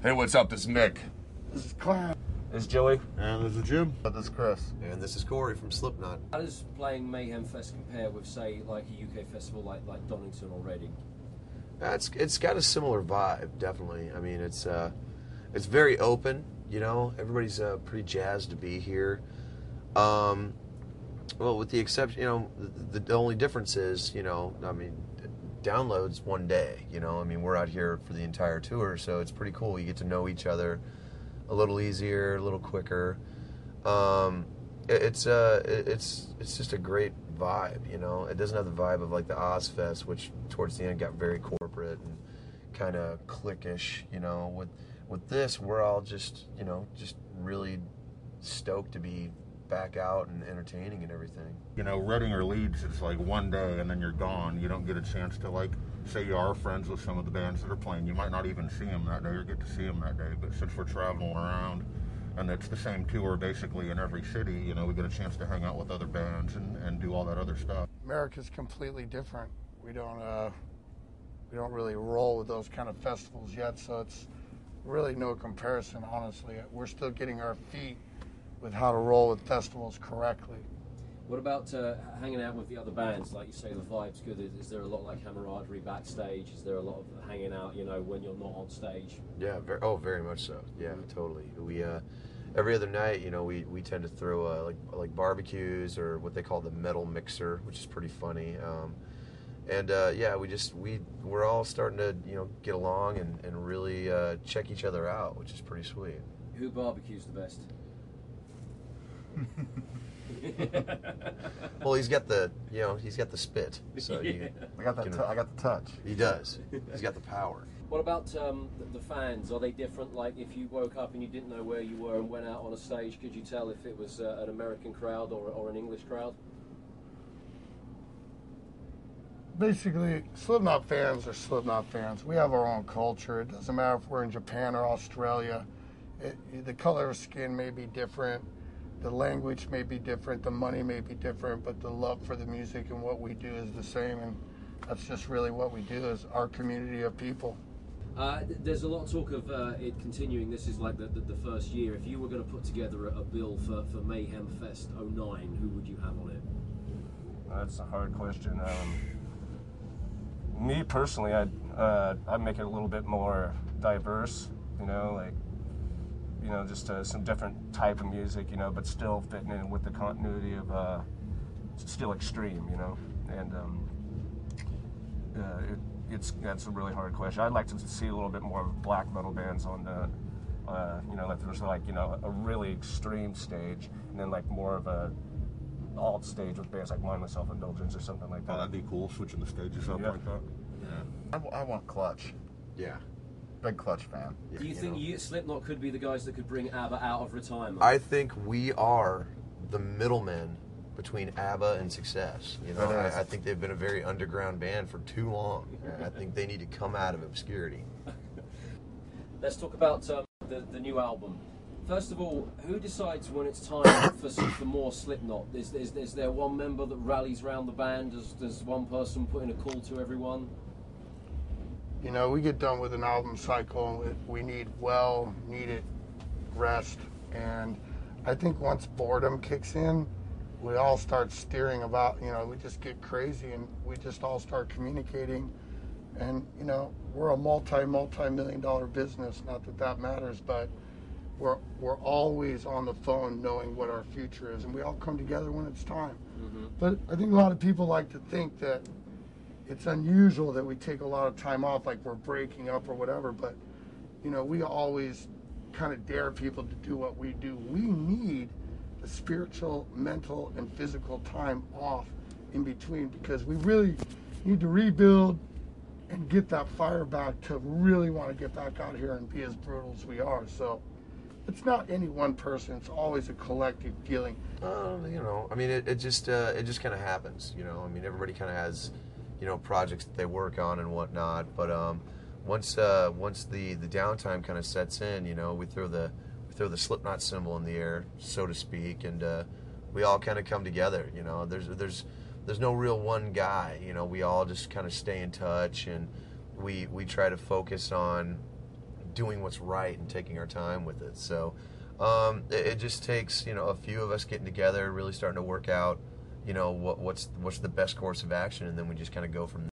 Hey, what's up? This is Mick. This is Clan. This is Joey. And this is Jim. This is Chris. And this is Corey from Slipknot. How does playing Mayhem Fest compare with, say, like a UK festival like Donington or Reading? It's got a similar vibe, definitely. I mean, it's very open. You know, everybody's pretty jazzed to be here. Well, with the exception, you know, the only difference is, you know, I mean, downloads one day. You know, I mean, we're out here for the entire tour, so it's pretty cool. You get to know each other a little easier, a little quicker. It's just a great vibe, you know. It doesn't have the vibe of like the Ozfest, which towards the end got very corporate and kind of cliquish, you know. With this, we're all just, you know, just really stoked to be back out and entertaining and everything. You know, Reading or Leeds, it's like one day and then you're gone. You don't get a chance to, like, say you are friends with some of the bands that are playing. You might not even see them that day or get to see them that day. But since we're traveling around and it's the same tour basically in every city, you know, we get a chance to hang out with other bands and do all that other stuff. America's completely different. We don't really roll with those kind of festivals yet, so it's really no comparison, honestly. We're still getting our feet with how to roll with festivals correctly. What about hanging out with the other bands? Like you say, the vibe's good. Is there a lot like camaraderie backstage? Is there a lot of hanging out, you know, when you're not on stage? Yeah, very much so. Yeah, totally. We every other night, you know, we tend to throw like barbecues or what they call the metal mixer, which is pretty funny. Yeah, we're all starting to, you know, get along and really check each other out, which is pretty sweet. Who barbecues the best? Well, he's got the spit. So Yeah. I got the touch. He does. He's got the power. What about the fans? Are they different? Like if you woke up and you didn't know where you were and went out on a stage, could you tell if it was an American crowd or an English crowd? Basically, Slipknot fans are Slipknot fans. We have our own culture. It doesn't matter if we're in Japan or Australia. The color of skin may be different. The language may be different, the money may be different, but the love for the music and what we do is the same, and that's just really what we do is our community of people. There's a lot of talk of it continuing. This is like the first year. If you were going to put together a bill for Mayhem Fest 09, who would you have on it? That's a hard question. Me personally, I'd make it a little bit more diverse, you know, like, you know, just some different type of music, you know, but still fitting in with the continuity of still extreme, you know, and that's a really hard question. I'd like to see a little bit more black metal bands on the, you know, like there's like, you know, a really extreme stage, and then like more of a alt stage with bands like Mindless Self-Indulgence or something like that. Oh, that'd be cool, switching the stages up like that. Yeah. I want Clutch. Yeah. Big Clutch fan. Yeah, Do you think Slipknot could be the guys that could bring ABBA out of retirement? I think we are the middlemen between ABBA and success. You know, I think they've been a very underground band for too long. I think they need to come out of obscurity. Let's talk about the new album. First of all, who decides when it's time for more Slipknot? Is there one member that rallies around the band? Does one person put in a call to everyone? You know, we get done with an album cycle, we need well-needed rest, and I think once boredom kicks in, we all start steering about, you know, we just get crazy and we just all start communicating, and, you know, we're a multi-million-dollar business, not that that matters, but we're always on the phone knowing what our future is, and we all come together when it's time. Mm-hmm. But I think a lot of people like to think that it's unusual that we take a lot of time off, like we're breaking up or whatever, but, you know, we always kind of dare people to do what we do. We need the spiritual, mental, and physical time off in between because we really need to rebuild and get that fire back to really want to get back out here and be as brutal as we are. So it's not any one person, it's always a collective feeling. You know, I mean, it just kind of happens, you know. I mean, everybody kind of has, you know, projects that they work on and whatnot, but once the downtime kind of sets in, you know, we throw the Slipknot symbol in the air, so to speak, and we all kind of come together. You know, there's no real one guy. You know, we all just kind of stay in touch, and we try to focus on doing what's right and taking our time with it. So it just takes, a few of us getting together, really starting to work out, what's the best course of action, and then we just kind of go from